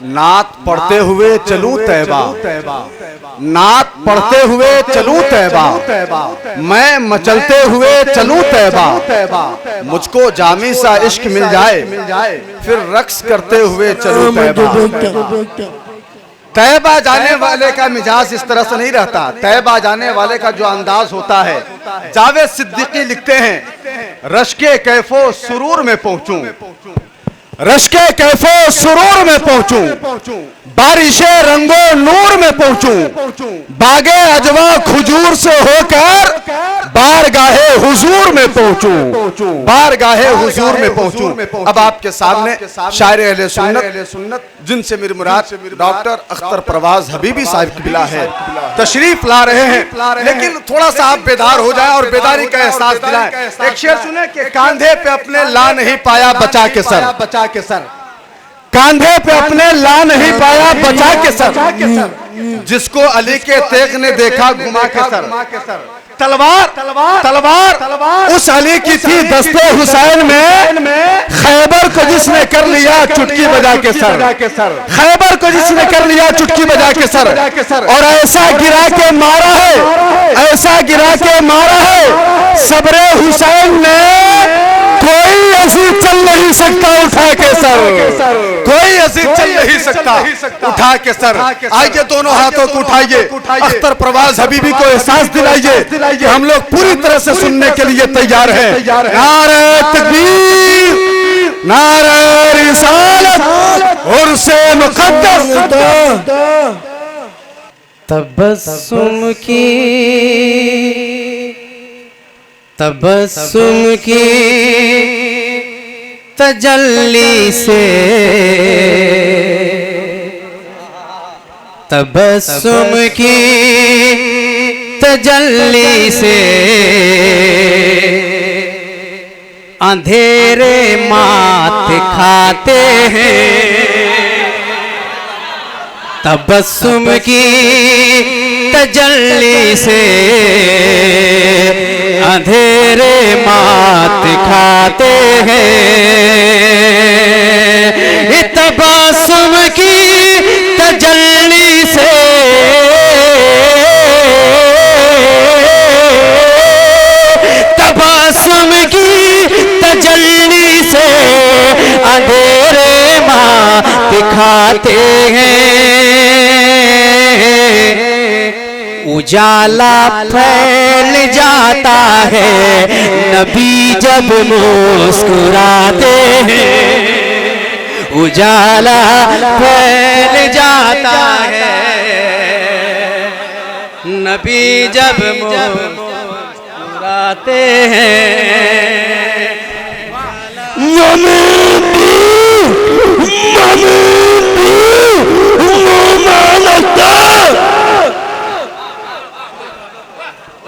नात पढ़ते हुए चलूं तैबा, नात पढ़ते हुए चलूं तैबा, मैं मचलते हुए चलूं तैबा, मुझको जामी सा इश्क मिल जाए फिर रक्स करते हुए चलूं तैबा। तैबा जाने वाले का मिजाज इस तरह से नहीं रहता। तैबा जाने वाले का जो अंदाज होता है, जावेद सिद्दीकी लिखते हैं, रश्के कैफो सुरूर में पहुंचूं, रश्के कैफो सुरूर में पहुंचूं, बारिशे रंगो नूर में पहुंचूं, बागे अजवा खुजूर से होकर बारगाहे हुजूर में पहुंचूं, बारगाहे हुजूर में पहुंचूं। अब आपके सामने शायर अहले सुन्नत जिनसे मेरी मुराद डॉक्टर अख्तर परवाज हबीबी साहब की बिला है, तशरीफ ला रहे हैं। लेकिन थोड़ा सा आप बेदार हो जाएं और बेदारी का एहसास दिलाएं। एक शेर सुने कि कांधे पे अपने ला नहीं पाया बचा के सर, बचा के सर, कांधे पे अपने ला नहीं पाया बचा के सर, जिसको अली के तेग ने देखा घुमा के सर। तलवार तलवार उस अली की थी दस्ते हुसैन में, खैबर को जिसने कर लिया चुटकी बजा के सर, खैबर को जिसने कर लिया चुटकी बजा के सर। और ऐसा गिरा के मारा है, ऐसा गिरा के मारा है सब्रे हुसैन ने, कोई अजीज चल नहीं सकता उठा के सर, कोई अजीज चल नहीं सकता उठा के सर। आइए दोनों हाथों को उठाइए, अख्तर परवाज हबीबी को एहसास दिलाइए कि हम लोग पूरी तरह से सुनने के लिए तैयार हैं। नारे तकबीर, नारे रिसालत, उर्से मुक़द्दस। तबस्सुम की, तबस्सुम की तजल्ली से, तबस्सुम की तजल्ली से अंधेरे मात खाते हैं, तबस्सुम की तजल्ली से अंधेरे मात खाते हैं। तबस्सुम की तजल्ली से तबस्सुम की तजल्ली से अंधेरे मात खाते हैं। उजाला फैल जाता है नबी जब मुस्कुराते हैं, उजाला फैल जाता है नबी जब मुस्कुराते हैं।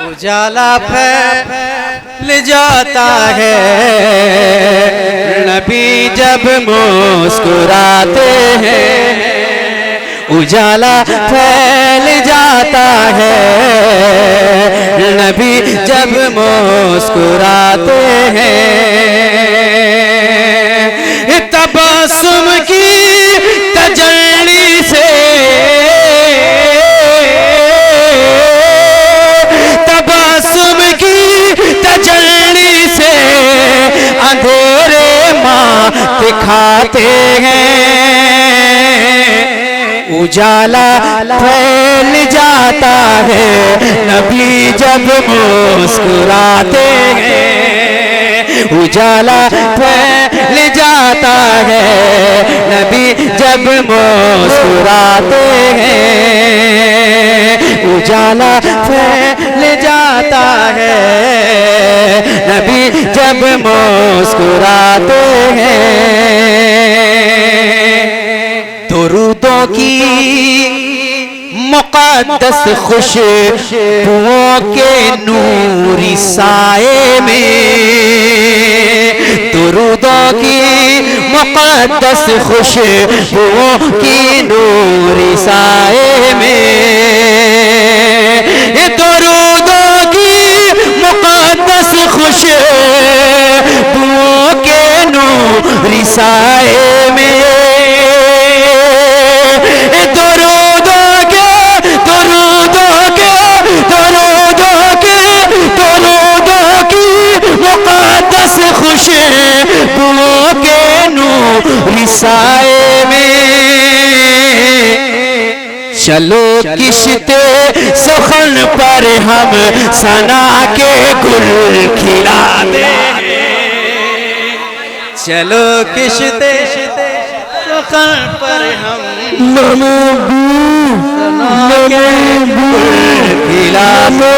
उजाला फैल जाता है नबी जब मुस्कुराते हैं, उजाला फैल जाता है नबी जब मुस्कुराते हैं। तबस्सुम की तजल्ली से, तबस्सुम की तजल्ली से अंधेरे मात खाते हैं। उजाला फैल जाता है नबी जब मुस्कुराते हैं, उजाला फैल जाता है नबी जब मुस्कुराते हैं, उजाला फैल जाता है नबी जब मुस्कुराते हैं। दुरूदों की मुक़द्दस खुशबुओं के नूरी साए में, दुरूदों की मुक़द्दस खुशबुओं की नूरी साए में, दुरूदों की मुक़द्दस खुशबुओं के नूरी साए में चलो किश्ते सुखन पर हम सना के गुल खिला दे। चलो किश्ते सुखन पर हम सना के गुल खिला दे।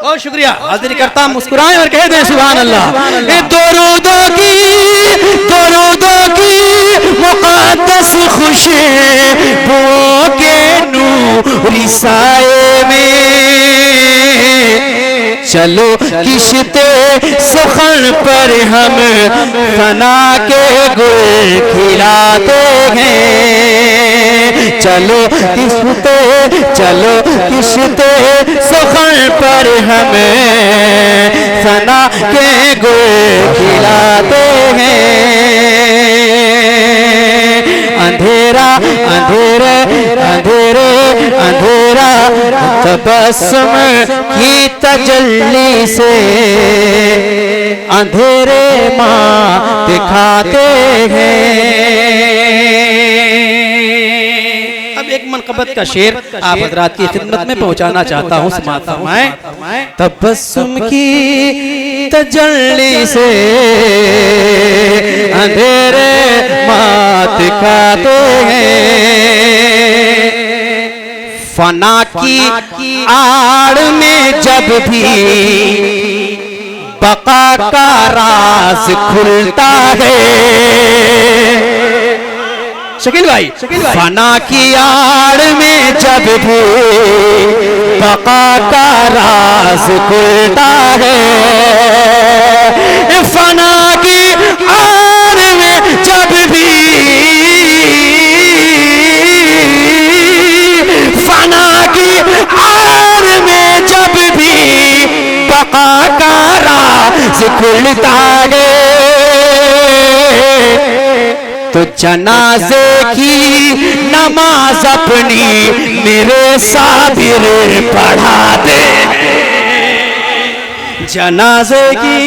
बहुत शुक्रिया। हाजिरी करता मुस्कुराएं और कह दें सुभान अल्लाह। दरूदों की मुक़द्दस खुशबुओं के नूरी साए में चलो किश्ते सुखन पर हम फना के गुल खिलाते हैं। चलो किश्ते सुखन पर हम फना के गुल खिलाते हैं। अंधेरा तबस्सुम की तजल्ली से अंधेरे माँ दिखाते हैं। अब एक मनक़बत का शेर आप हज़रात की खिदमत में पहुंचाना चाहता हूँ। समाअत फरमाएं। तबस्सुम की तजल्ली से अंधेरे माँ दिखाते हैं। फना की आड़ में जब भी बका का राज खुलता है। शकील भाई, फना की आड़ में जब भी बका का राज खुलता है। फना की आड़ में जब भी फना की आड़ में जब भी बका का राज खुलता है तो जनाजे की नमाज अपनी मेरे साबिर पढ़ा दे। जनाजे की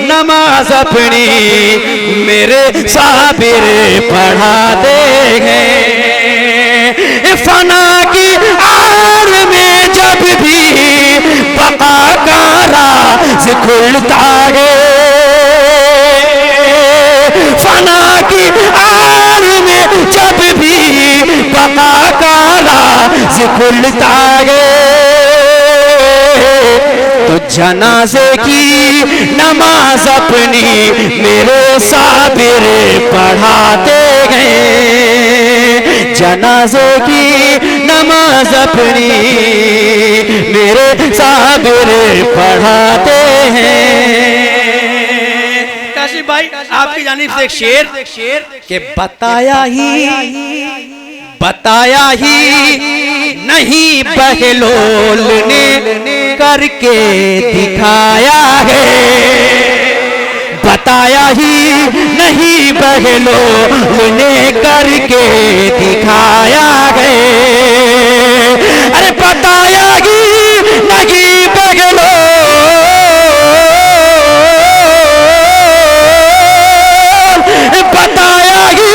नमाज अपनी मेरे साबिर पढ़ा देंगे। फना की आड़ में जब भी बका का राज खुलता है। फना की आड़ में जब भी बका का राज खुलता है तो जनाजे की नमाज अपनी मेरे साबिर पढ़ाते गए। जनाजे की नमाज अपनी मेरे साबिर पढ़ाते हैं। काशिफ भाई आपकी जानिब से एक शेर के बताया ही नहीं बहलोल ने करके दिखाया है। बताया ही नहीं बहलोल ने करके दिखाया है। अरे बताया ही नहीं बताया ही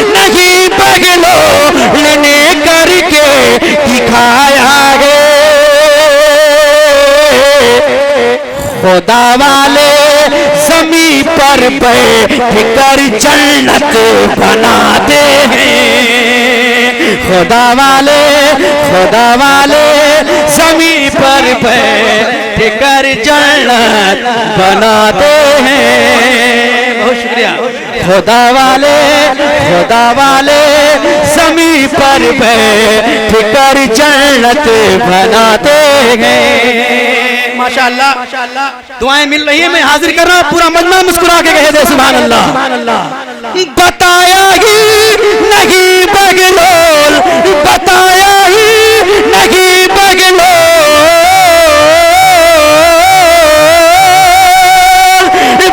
नहीं बहलोल ने करके दिखाया है। खुदा वाले ज़मीं पर बैठ कर जन्नत बनाते हैं। खुदा वाले ज़मीं पर बैठ कर जन्नत बनाते हैं। बहुत शुक्रिया। खुदा वाले ज़मीं पर बैठ कर जन्नत बनाते हैं। माशाअल्लाह दुआएं मिल रही है। मैं हाजिर कर रहा हूँ पूरा मजमा मुस्कुरा के कहे दे सुभान अल्लाह। बताया ही नहीं बगलोल, बताया ही नहीं बगलोल,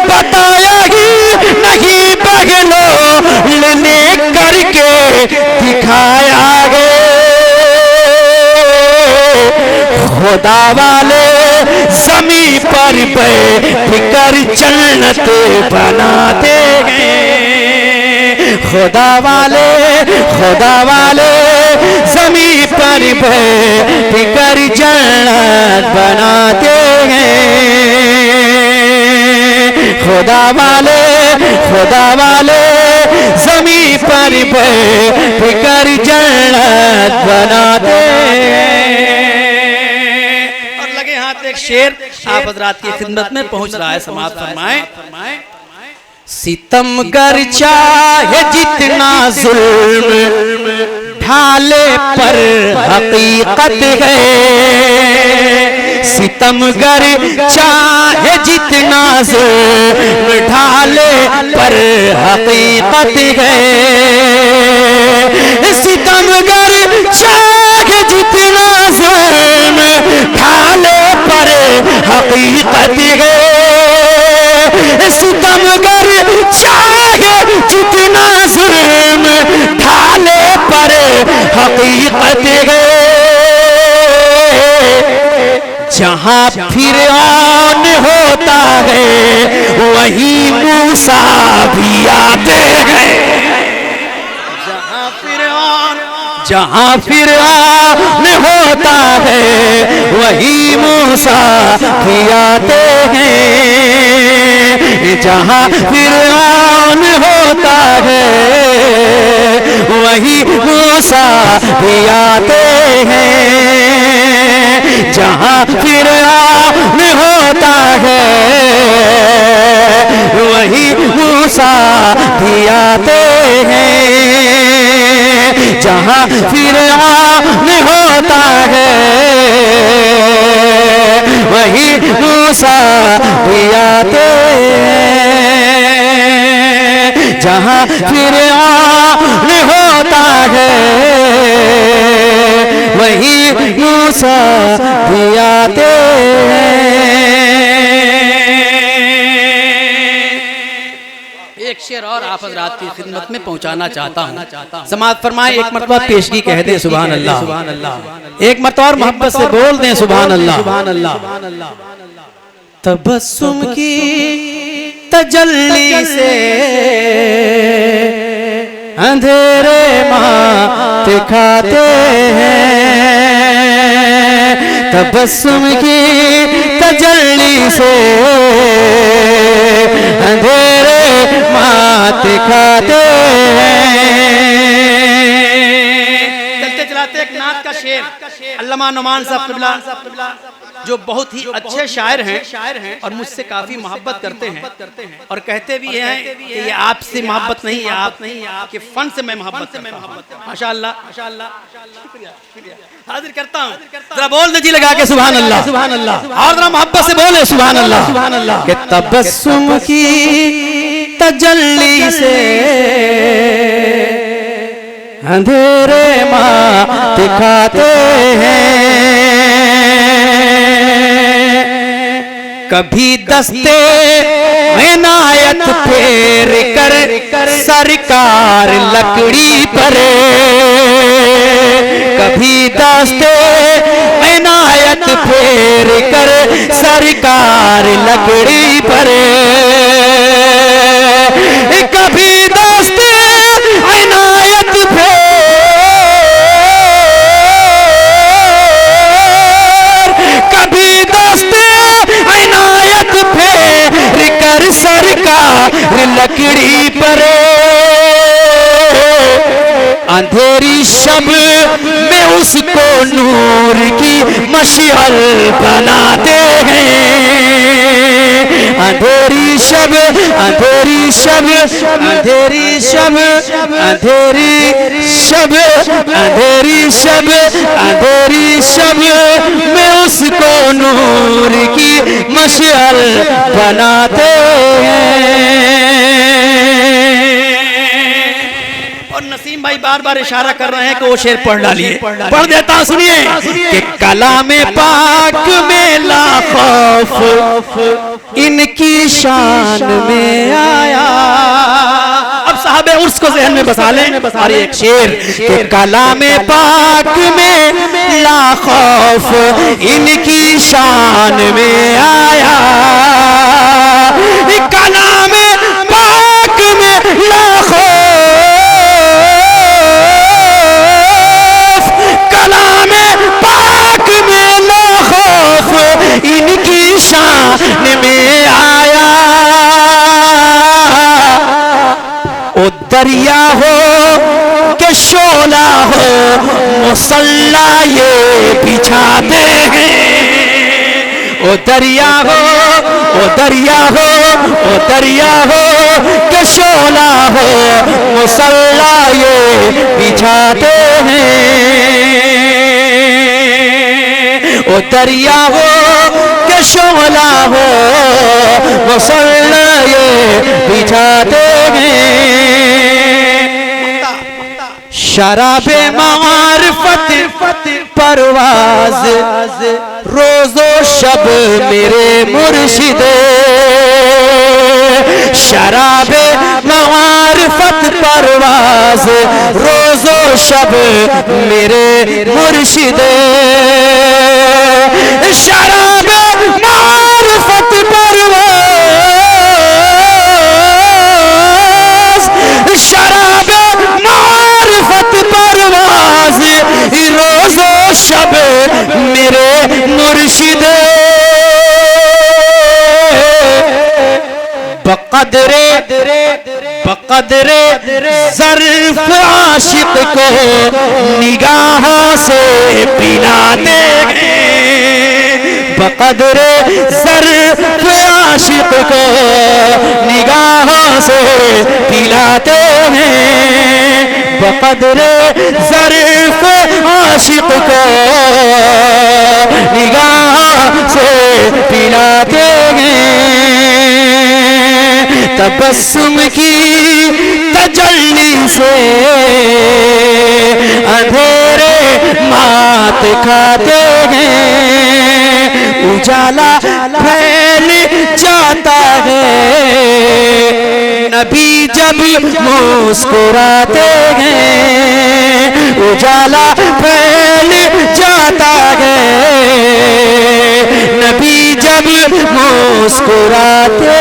बताया ही नहीं बगलोल ने करके दिखाया है। खुदा वाले ज़मीं पर बैठ कर जन्नत बनाते हैं। खुदा वाले ज़मीं पर बैठ कर जन्नत बनाते हैं। खुदा वाले ज़मीं पर बैठ कर जन्नत बनाते हैं। और लगे हाथ एक शेर आप हज़रात की खिदमत में पहुंच रहा है, समाअत फरमाएं। सितमगर चाहे जितना जुल्म ढाले पर हकीकत है। सितमगर चाहे जितना जुल्म ढाले पर हकीकत है। सितमगर चाहे जितना जुल्म ढाले पर हकीकत है। सितमगर चाहे जितना जुल्म ढाले पर हकीकत है। जहाँ फिरौन होता है वहीं मूसा भी आते हैं। जहाँ फिरौन होता है वहीं मूसा भी आते हैं। जहाँ फिरौन होता है वहीं मूसा भी आते हैं। जहाँ फिरौन होता है वहीं मूसा भी आते हैं। जहाँ फिरौन होता है वहीं मूसा भी आते हैं। जहाँ फिरौन होता है वहीं मूसा भी आते हैं। एक शेर और आप हज़रात की खिदमत में पहुंचाना चाहता हूँ। समाअत फरमाए, एक मरतबा पेशगी कह दें सुभान अल्लाह, एक मरतबा और मोहब्बत से बोल दें सुभान अल्लाह। तबस्सुम की तजल्ली से अंधेरे मात खाते हैं। तबस्सुम की तजल्ली से अंधेरे मात खाते हैं। चलते चलाते एक नात का शेर अल्लामा नुमान साहब क़िबला जो बहुत ही अच्छे शायर हैं और मुझसे काफी मोहब्बत करते हैं और कहते भी हैं कि ये आपसे मोहब्बत नहीं है, आपके फन से मैं मोहब्बत करता हूं। माशाअल्लाह हाजिर करता हूं। जरा बोल दे जी लगा के सुभान अल्लाह, और जरा मोहब्बत से बोले सुभान अल्लाह। कि तबस्सुम की तजल्ली से अंधेरे मात खाते हैं। कभी दस्ते इनायत फेर कर सरकार लकड़ी पर। कभी दस्ते इनायत फेर कर सरकार लकड़ी पर। कभी दस्ते इनायत फेर, कभी दस्ते इनायत फेर कर सरकार लकड़ी पर। अंधेरी शब में उसको नूर की मशाल बनाते हैं। अंधेरी शब, अंधेरी शब, अंधेरी शब, अंधेरी शब, अंधेरी शब, अंधेरी शब में उसको नूर की मशाल बनाते हैं। और नसीम भाई बार बार इशारा कर रहे हैं कि वो शेर पढ़ डालिए, पढ़ देता हूं, सुनिए। कि कलामे पाक में ला खौफ इनकी शान में आया। अब साहब उर्स को ज़हन में बसा लें और एक शेर कि कलामे पाक में ला खौफ इनकी शान में आया। कलामे पाक में ला खौफ दरिया हो के शोला हो मुसल्ला ये बिछाते हैं। ओ दरिया हो, ओ दरिया हो, ओ दरिया हो के शोला हो मुसल्ला ये बिछाते हैं। ओ दरिया हो के शोला हो मुसल्ला ये बिछाते हैं। शराबे मारिफत परवाज रोजो शब मेरे मुर्शिदे। शराबे मारिफत परवाज रोजो शब मेरे मुर्शिदे। शराबे मारिफत परवाज, शराबे मारिफत परवाज रोजो शब मेरे मुर्शिदे। बकदरे बकदरे ज़र्फ़ आशिक को निगाहों से पिलाते हैं। बकदरे ज़र्फ़ आशिक को निगाहों से पिलाते हैं। बकदरे ज़र्फ़ आशिक को निगाहों से पिलाते हैं। तबस्सुम की तजल्ली से अंधेरे मात खाते हैं। उजाला फैल जाता है नबी जब मुस्कुराते हैं। उजाला फैल जाता है नबी जब मुस्कुराते